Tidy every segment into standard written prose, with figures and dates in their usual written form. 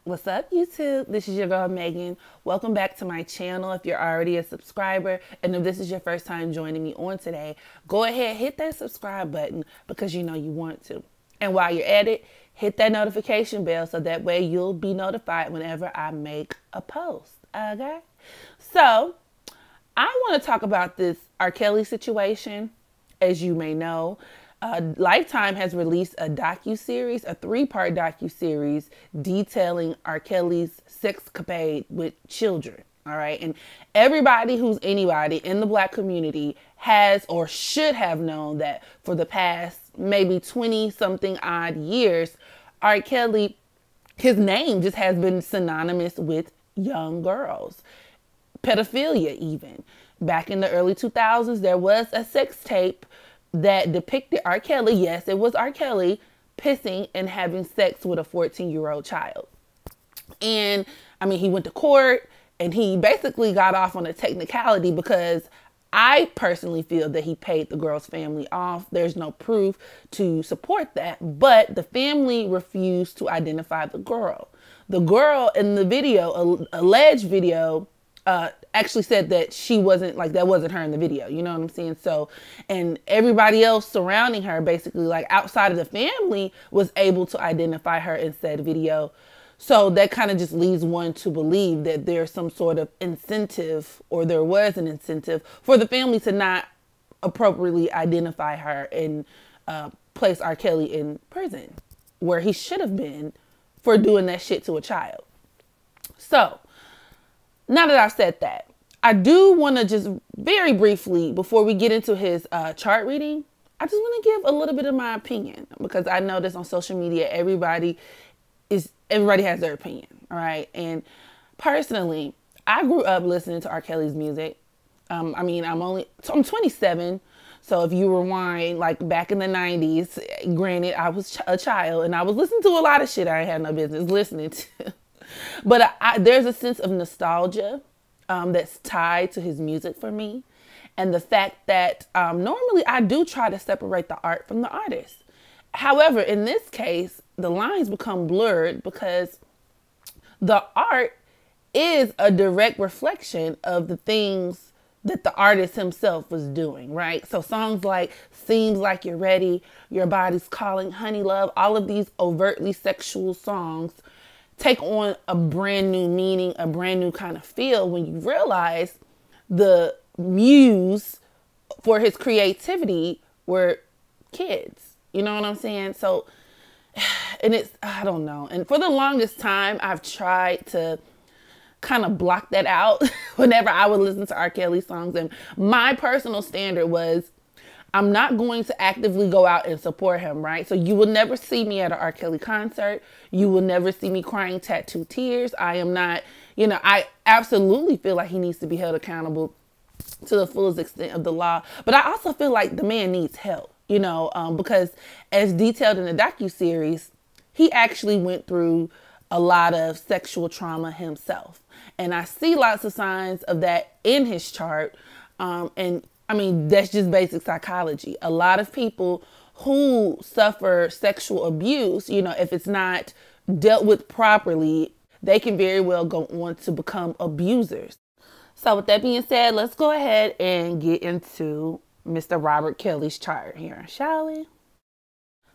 What's up, YouTube? This is your girl, Megan. Welcome back to my channel. If you're already a subscriber, and if this is your first time joining me on today, go ahead, hit that subscribe button because you know you want to. And while you're at it, hit that notification bell so that way you'll be notified whenever I make a post, okay? So, I want to talk about this RKelly situation. As you may know, Lifetime has released a docu-series, a 3-part docu-series detailing RKelly's sexcapade with children. All right. And everybody who's anybody in the Black community has or should have known that for the past maybe 20 something odd years, RKelly, his name just has been synonymous with young girls, pedophilia even. Back in the early 2000s, there was a sex tape that depicted RKelly, yes, it was RKelly, pissing and having sex with a 14-year-old child. And I mean, he went to court and he basically got off on a technicality because I personally feel that he paid the girl's family off. There's no proof to support that, but the family refused to identify the girl. The girl in the video, alleged video, actually said that she wasn't, like, that wasn't her in the video. You know what I'm saying? So, and everybody else surrounding her, basically, like, outside of the family, was able to identify her in said video. So that kind of just leads one to believe that there's some sort of incentive, or there was an incentive for the family to not appropriately identify her and place RKelly in prison, where he should have been for doing that shit to a child. So, now that I've said that, I do want to just very briefly, before we get into his chart reading, I just want to give a little bit of my opinion, because I notice on social media, everybody has their opinion. All right. And personally, I grew up listening to RKelly's music. I'm 27. So if you rewind, like, back in the 90s, granted, I was a child and I was listening to a lot of shit I ain't had no business listening to. But there's a sense of nostalgia that's tied to his music for me. And the fact that normally I do try to separate the art from the artist. However, in this case, the lines become blurred because the art is a direct reflection of the things that the artist himself was doing, right? So songs like Seems Like You're Ready, Your Body's Calling, Honey Love, all of these overtly sexual songs take on a brand new meaning, a brand new kind of feel when you realize the muse for his creativity were kids. You know what I'm saying? So, and it's, I don't know. And for the longest time, I've tried to kind of block that out whenever I would listen to RKelly songs. And my personal standard was, I'm not going to actively go out and support him, right? So you will never see me at an RKelly concert. You will never see me crying tattoo tears. I am not, I absolutely feel like he needs to be held accountable to the fullest extent of the law. But I also feel like the man needs help, because as detailed in the docuseries, he actually went through a lot of sexual trauma himself. And I see lots of signs of that in his chart. That's just basic psychology. A lot of people who suffer sexual abuse, if it's not dealt with properly, they can very well go on to become abusers. So with that being said, let's go ahead and get into Mr. RKelly's chart here, shall we?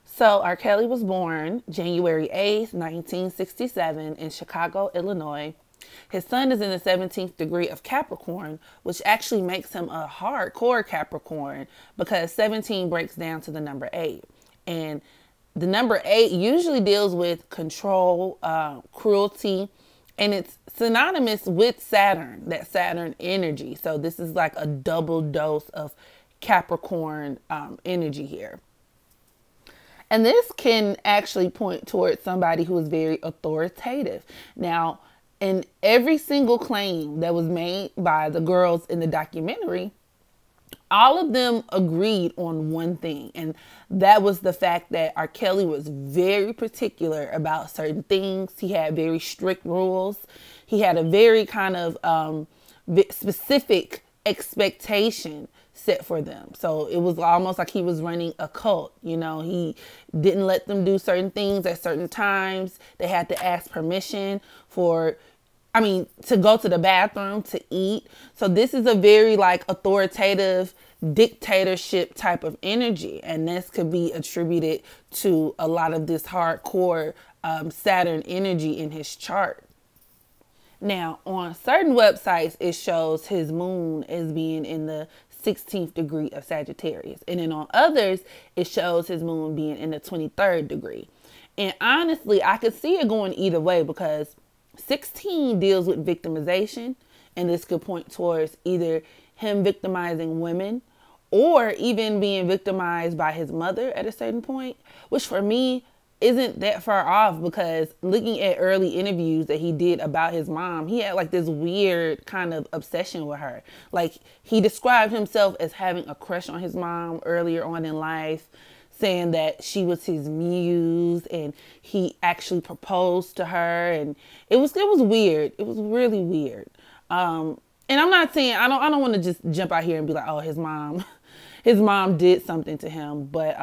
So RKelly was born January 8th, 1967 in Chicago, Illinois. His sun is in the 17th degree of Capricorn, which actually makes him a hardcore Capricorn because 17 breaks down to the number 8. And the number 8 usually deals with control, cruelty, and it's synonymous with Saturn, that Saturn energy. So this is like a double dose of Capricorn energy here. And this can actually point towards somebody who is very authoritative. Now, in every single claim that was made by the girls in the documentary, all of them agreed on one thing. And that was the fact that RKelly was very particular about certain things. He had very strict rules. He had a very kind of specific expectation set for them. So it was almost like he was running a cult. You know, he didn't let them do certain things at certain times. They had to ask permission to go to the bathroom, to eat. So this is a very like authoritative dictatorship type of energy. And this could be attributed to a lot of this hardcore Saturn energy in his chart. Now, on certain websites, it shows his moon as being in the 16th degree of Sagittarius. And then on others, it shows his moon being in the 23rd degree. And honestly, I could see it going either way, because 16 deals with victimization. And this could point towards either him victimizing women or even being victimized by his mother at a certain point, which for me isn't that far off, because looking at early interviews that he did about his mom, he had like this weird kind of obsession with her. Like, he described himself as having a crush on his mom earlier on in life, saying that she was his muse, and he actually proposed to her, and it was weird. It was really weird. And I'm not saying, I don't want to just jump out here and be like, oh, his mom did something to him, but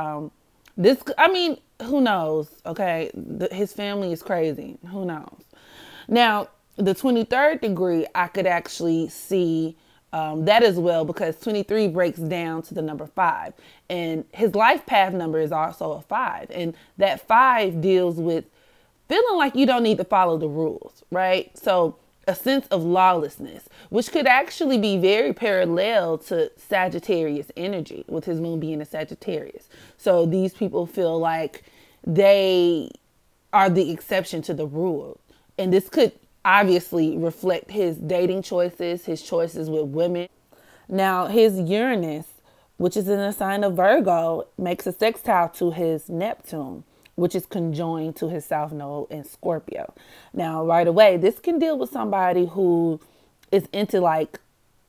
who knows? Okay. His family is crazy. Who knows? Now, the 23rd degree, I could actually see that as well, because 23 breaks down to the number 5, and his life path number is also a 5. And that 5 deals with feeling like you don't need to follow the rules, right? So a sense of lawlessness, which could actually be very parallel to Sagittarius energy, with his moon being a Sagittarius. So these people feel like they are the exception to the rule. And this could obviously reflect his dating choices, his choices with women. Now, his Uranus, which is in the sign of Virgo, makes a sextile to his Neptune, which is conjoined to his South Node in Scorpio. Now, right away, this can deal with somebody who is into like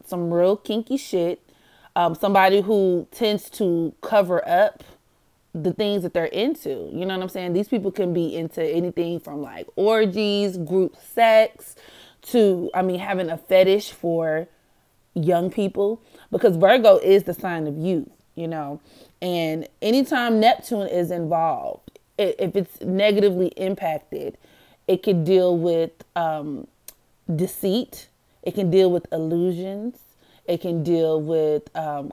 some real kinky shit. Somebody who tends to cover up the things that they're into. You know what I'm saying? These people can be into anything from like orgies, group sex, to, having a fetish for young people, because Virgo is the sign of youth, you know, and anytime Neptune is involved, if it's negatively impacted, it could deal with deceit. It can deal with illusions. It can deal with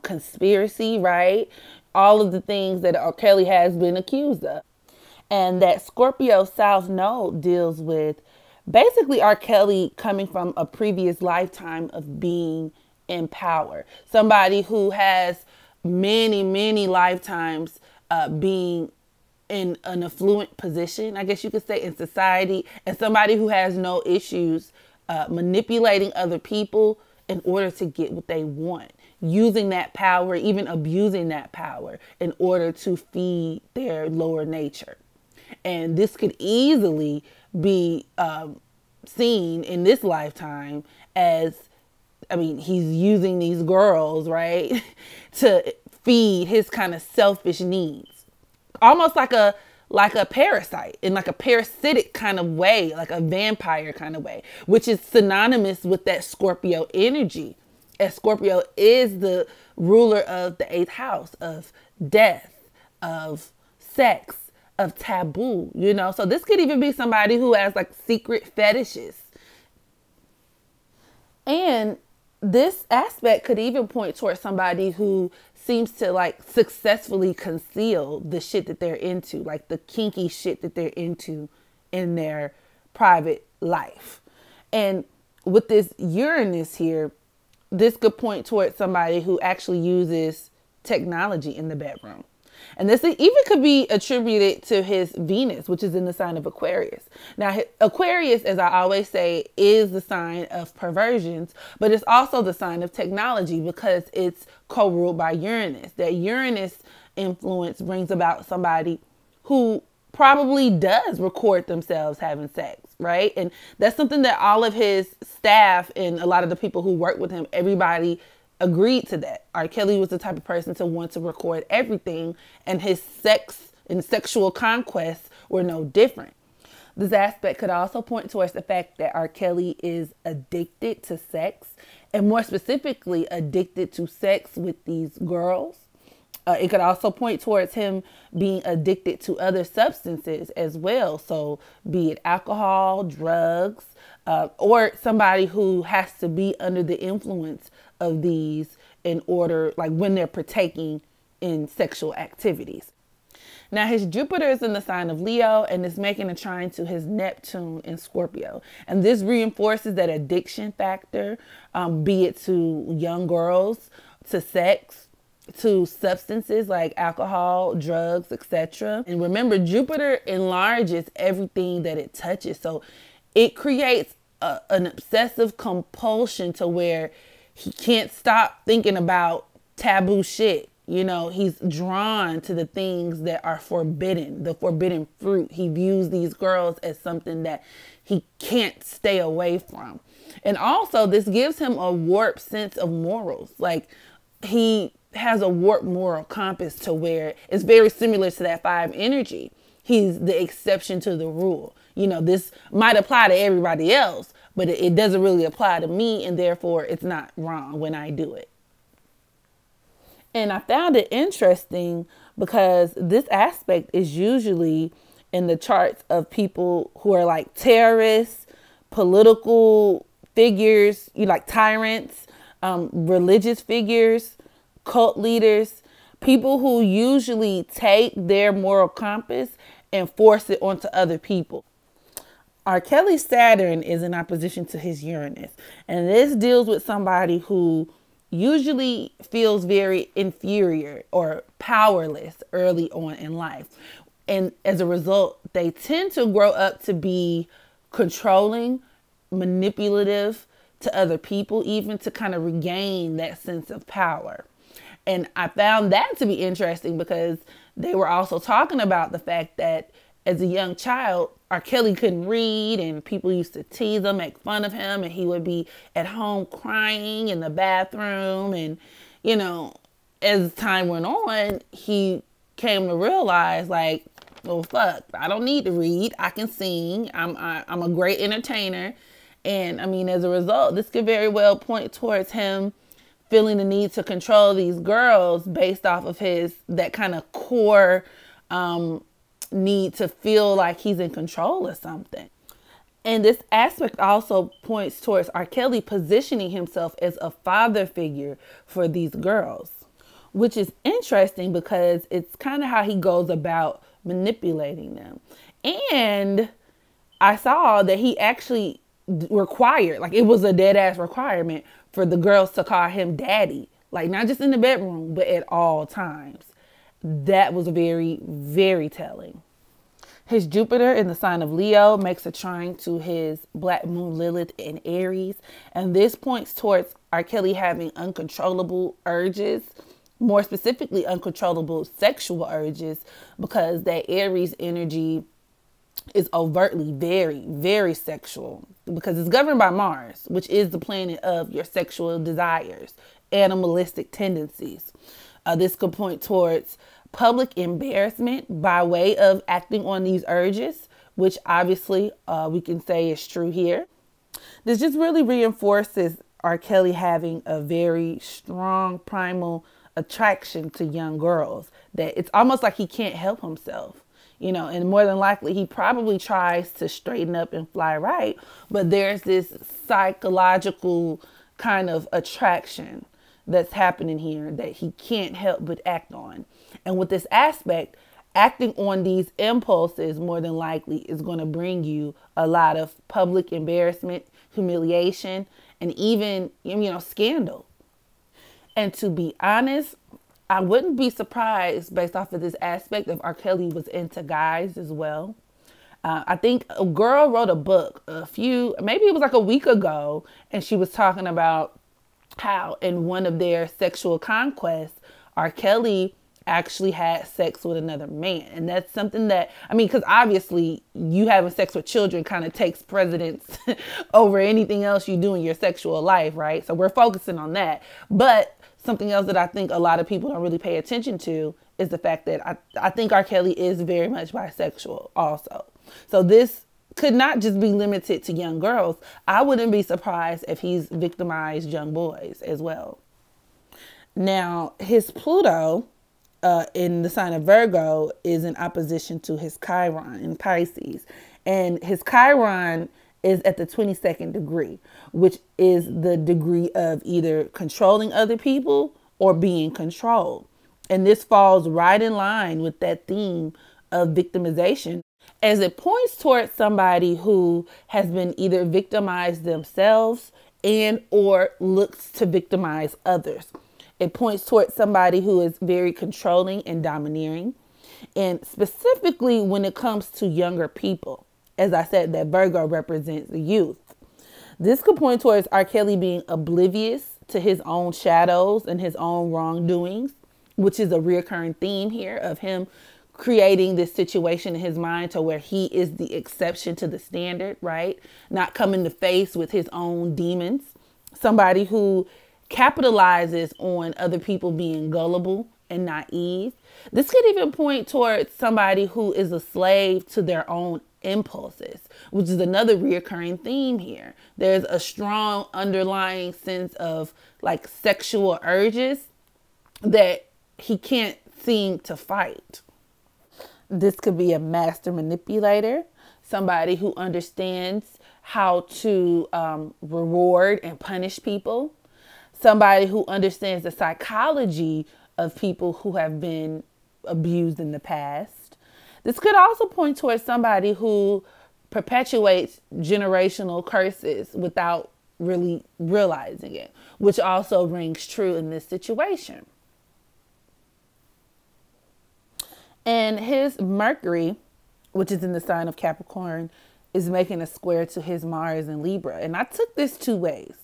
conspiracy, right? All of the things that RKelly has been accused of. And that Scorpio South Node deals with basically RKelly coming from a previous lifetime of being in power. Somebody who has many, many lifetimes being in an affluent position, I guess you could say, in society, and somebody who has no issues manipulating other people in order to get what they want, using that power, even abusing that power in order to feed their lower nature. And this could easily be seen in this lifetime as, he's using these girls, right, to feed his kind of selfish needs. Almost like a parasite, in like a parasitic kind of way, like a vampire kind of way, which is synonymous with that Scorpio energy, as Scorpio is the ruler of the 8th house of death, of sex, of taboo, you know. So this could even be somebody who has like secret fetishes. And this aspect could even point towards somebody who seems to like successfully conceal the shit that they're into, like the kinky shit that they're into in their private life. And with this Uranus here, this could point towards somebody who actually uses technology in the bedroom. And this even could be attributed to his Venus, which is in the sign of Aquarius. Now, Aquarius, as I always say, is the sign of perversions, but it's also the sign of technology because it's co-ruled by Uranus. That Uranus influence brings about somebody who probably does record themselves having sex, right? And that's something that all of his staff and a lot of the people who work with him, everybody agreed to that. RKelly was the type of person to want to record everything, and his sex and sexual conquests were no different. This aspect could also point towards the fact that RKelly is addicted to sex and more specifically addicted to sex with these girls. It could also point towards him being addicted to other substances as well. So be it alcohol, drugs, or somebody who has to be under the influence of these in order, like when they're partaking in sexual activities. Now, his Jupiter is in the sign of Leo and is making a trine to his Neptune in Scorpio. And this reinforces that addiction factor, be it to young girls, to sex, to substances like alcohol, drugs, etc. And remember, Jupiter enlarges everything that it touches. So it creates an obsessive compulsion to where he can't stop thinking about taboo shit. You know, he's drawn to the things that are forbidden, the forbidden fruit. He views these girls as something that he can't stay away from. And also, this gives him a warped sense of morals. Like, he has a warped moral compass to where it's very similar to that 5 energy. He's the exception to the rule. You know, this might apply to everybody else, but it doesn't really apply to me, and therefore it's not wrong when I do it. And I found it interesting because this aspect is usually in the charts of people who are like terrorists, political figures, like tyrants, religious figures, cult leaders, people who usually take their moral compass and force it onto other people. RKelly's Saturn is in opposition to his Uranus, and this deals with somebody who usually feels very inferior or powerless early on in life. And as a result, they tend to grow up to be controlling, manipulative to other people, even to kind of regain that sense of power. And I found that to be interesting because they were also talking about the fact that as a young child, RKelly couldn't read and people used to tease him, make fun of him, and he would be at home crying in the bathroom. And, you know, as time went on, he came to realize, like, well, fuck, I don't need to read. I can sing. I'm a great entertainer. And I mean, as a result, this could very well point towards him feeling the need to control these girls based off of that kind of core need to feel like he's in control of something. And this aspect also points towards RKelly positioning himself as a father figure for these girls, which is interesting because it's kind of how he goes about manipulating them. And I saw that he actually required, like it was a dead ass requirement for the girls to call him daddy, like not just in the bedroom, but at all times. That was very, very telling. His Jupiter in the sign of Leo makes a trine to his Black Moon Lilith in Aries. And this points towards RKelly having uncontrollable urges, more specifically uncontrollable sexual urges, because that Aries energy is overtly very, very sexual because it's governed by Mars, which is the planet of your sexual desires, animalistic tendencies. This could point towards public embarrassment by way of acting on these urges, which obviously we can say is true here. This just really reinforces RKelly having a very strong primal attraction to young girls, that it's almost like he can't help himself. You know, and more than likely, he probably tries to straighten up and fly right. But there's this psychological kind of attraction that's happening here that he can't help but act on. And with this aspect, acting on these impulses more than likely is going to bring you a lot of public embarrassment, humiliation, and even, scandal. And to be honest, I wouldn't be surprised based off of this aspect if RKelly was into guys as well. I think a girl wrote a book maybe it was like a week ago, and she was talking about how in one of their sexual conquests, RKelly actually had sex with another man. And that's something that, because obviously you having sex with children kind of takes precedence over anything else you do in your sexual life, right? So we're focusing on that. But something else that I think a lot of people don't really pay attention to is the fact that I think RKelly is very much bisexual also. So this could not just be limited to young girls. I wouldn't be surprised if he's victimized young boys as well. Now, his Pluto in the sign of Virgo is in opposition to his Chiron in Pisces. And his Chiron is at the 22nd degree, which is the degree of either controlling other people or being controlled. And this falls right in line with that theme of victimization, as it points towards somebody who has been either victimized themselves and or looks to victimize others. It points towards somebody who is very controlling and domineering. And specifically when it comes to younger people, as I said, that Virgo represents the youth. This could point towards R. Kelly being oblivious to his own shadows and his own wrongdoings, which is a reoccurring theme here of him creating this situation in his mind to where he is the exception to the standard, right? Not coming to face with his own demons. Somebody who capitalizes on other people being gullible and naive. This could even point towards somebody who is a slave to their own impulses, which is another reoccurring theme here. There's a strong underlying sense of like sexual urges that he can't seem to fight. This could be a master manipulator, somebody who understands how to reward and punish people, somebody who understands the psychology of people who have been abused in the past. This could also point towards somebody who perpetuates generational curses without really realizing it, which also rings true in this situation. And his Mercury, which is in the sign of Capricorn, is making a square to his Mars in Libra. And I took this two ways.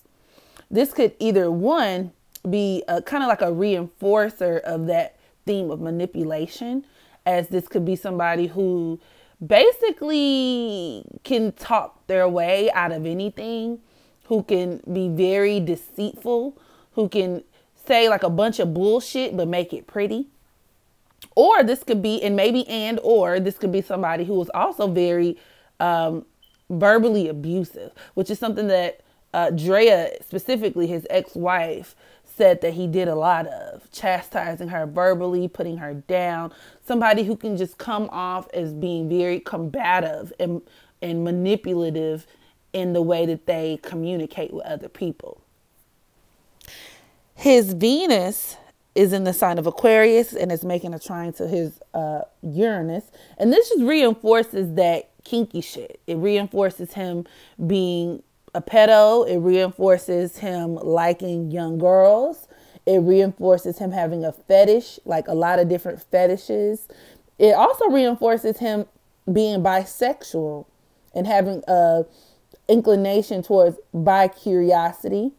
This could either, one, be a kind of like a reinforcer of that theme of manipulation, as this could be somebody who basically can talk their way out of anything, who can be very deceitful, who can say like a bunch of bullshit but make it pretty. Or this could be, or this could be somebody who is also very verbally abusive, which is something that Drea, specifically his ex-wife, said that he did a lot of, chastising her verbally, putting her down. Somebody who can just come off as being very combative and manipulative in the way that they communicate with other people. His Venus is in the sign of Aquarius and is making a trine to his Uranus. And this just reinforces that kinky shit. It reinforces him being a pedo. It reinforces him liking young girls. It reinforces him having a fetish, like a lot of different fetishes. It also reinforces him being bisexual and having a inclination towards bi-curiosity,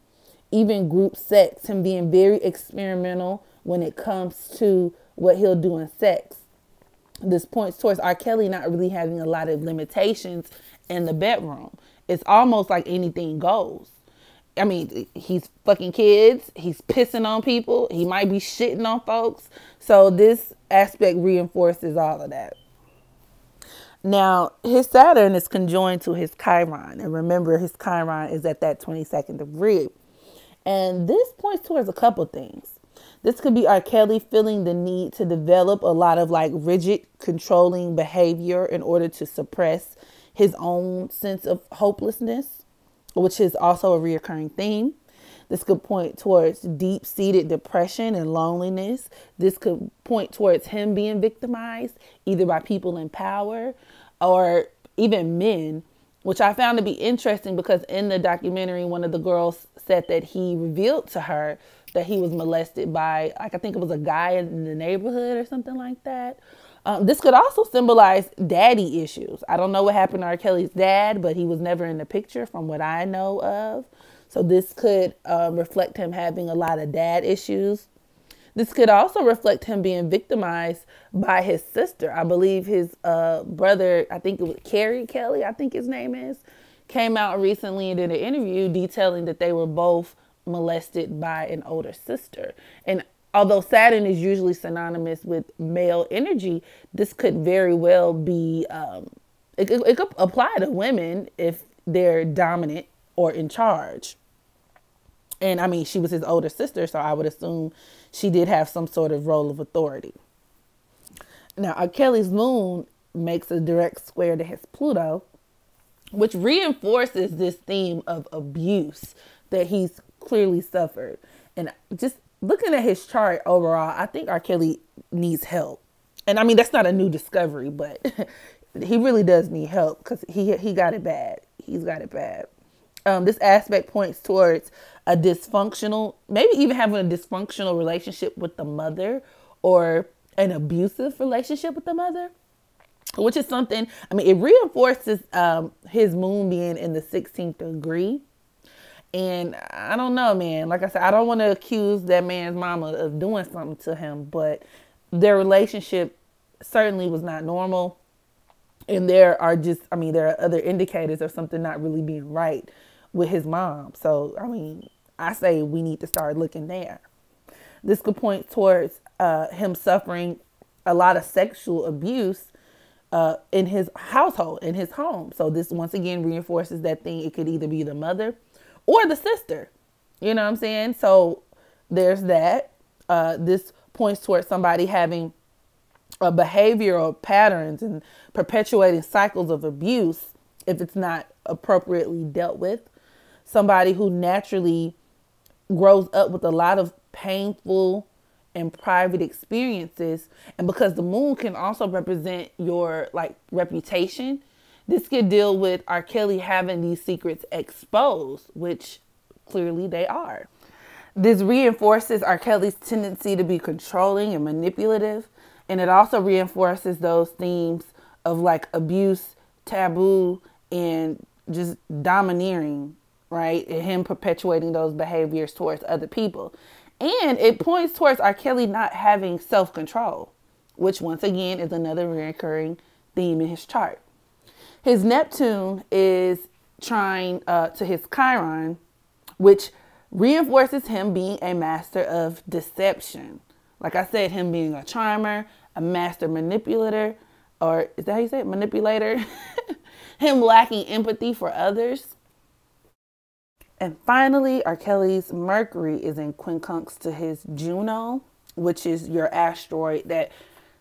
even group sex, him being very experimental when it comes to what he'll do in sex. This points towards R. Kelly not really having a lot of limitations in the bedroom. It's almost like anything goes. I mean, he's fucking kids. He's pissing on people. He might be shitting on folks. So this aspect reinforces all of that. Now, his Saturn is conjoined to his Chiron. And remember, his Chiron is at that 22nd degree. And this points towards a couple things. This could be R. Kelly feeling the need to develop a lot of like rigid, controlling behavior in order to suppress his own sense of hopelessness, which is also a reoccurring theme. This could point towards deep-seated depression and loneliness. This could point towards him being victimized either by people in power or even men, which I found to be interesting because in the documentary, one of the girls said that he revealed to her that he was molested by, like, I think it was a guy in the neighborhood or something like that. This could also symbolize daddy issues. I don't know what happened to R. Kelly's dad, but he was never in the picture from what I know of. So this could reflect him having a lot of dad issues. This could also reflect him being victimized by his sister. I believe his brother, I think it was RKelly, I think his name is, came out recently and did an interview detailing that they were both molested by an older sister. And although Saturn is usually synonymous with male energy, this could very well be It could apply to women if they're dominant or in charge. And I mean, she was his older sister, so I would assume she did have some sort of role of authority. Now, RKelly's moon makes a direct square to his Pluto, which reinforces this theme of abuse that he's clearly suffered. And just looking at his chart overall, I think RKelly needs help. And I mean, that's not a new discovery, but he really does need help because he got it bad. He's got it bad. This aspect points towards a dysfunctional, maybe even having a dysfunctional relationship with the mother, or an abusive relationship with the mother, which is something, I mean, it reinforces his moon being in the 16th degree. And I don't know, man. Like I said, I don't want to accuse that man's mama of doing something to him, but their relationship certainly was not normal. And there are other indicators of something not really being right with his mom. So, I mean, I say we need to start looking there. This could point towards him suffering a lot of sexual abuse in his household, in his home. So this once again reinforces that thing. It could either be the mother or the sister. You know what I'm saying? So there's that. This points towards somebody having behavioral patterns and perpetuating cycles of abuse if it's not appropriately dealt with. Somebody who naturally grows up with a lot of painful and private experiences. And because the moon can also represent your reputation, this could deal with RKelly having these secrets exposed, which clearly they are. This reinforces RKelly's tendency to be controlling and manipulative. And it also reinforces those themes of abuse, taboo, and just domineering, right? And him perpetuating those behaviors towards other people. And it points towards RKelly not having self-control, which once again is another recurring theme in his chart. His Neptune is trine to his Chiron, which reinforces him being a master of deception. Like I said, him being a charmer, a master manipulator, or is that how you say it? Manipulator? Him lacking empathy for others. And finally, RKelly's Mercury is in quincunx to his Juno, which is your asteroid that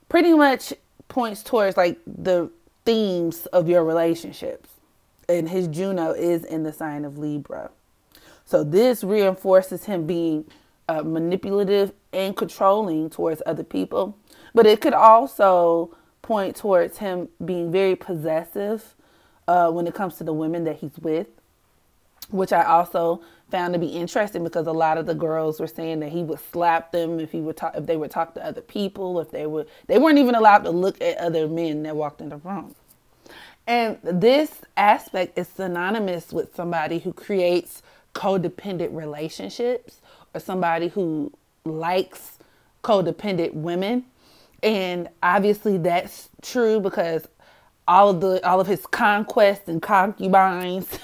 pretty much points towards the themes of your relationships. And his Juno is in the sign of Libra. So this reinforces him being manipulative and controlling towards other people. But it could also point towards him being very possessive when it comes to the women that he's with, which I also found to be interesting because a lot of the girls were saying that he would slap them if they would talk to other people, if they weren't even allowed to look at other men that walked in the room. And this aspect is synonymous with somebody who creates codependent relationships, or somebody who likes codependent women. And obviously that's true because all of his conquests and concubines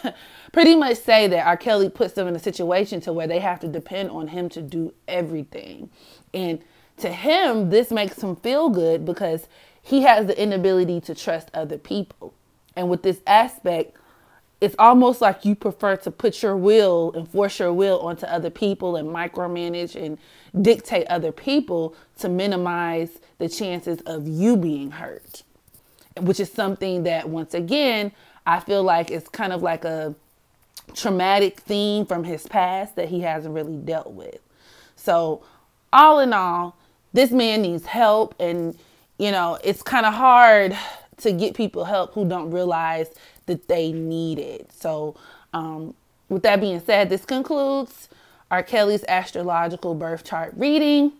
pretty much say that RKelly puts them in a situation to where they have to depend on him to do everything. And to him, this makes him feel good because he has the inability to trust other people. And with this aspect, it's almost like you prefer to put your will and force your will onto other people and micromanage and dictate other people to minimize the chances of you being hurt, which is something that, once again, I feel like it's kind of like a traumatic theme from his past that he hasn't really dealt with. So all in all, this man needs help. And, it's kind of hard to get people help who don't realize that they need it. So with that being said, this concludes RKelly's astrological birth chart reading.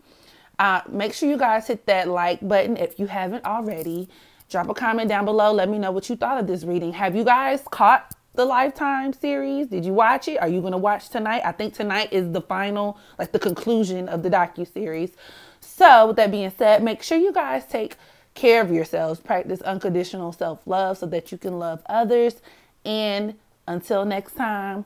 Make sure you guys hit that like button if you haven't already. Drop a comment down below. Let me know what you thought of this reading. Have you guys caught the Lifetime series? Did you watch it? Are you going to watch tonight? I think tonight is the final, the conclusion of the docuseries. So with that being said, make sure you guys take care of yourselves. Practice unconditional self-love so that you can love others. And until next time,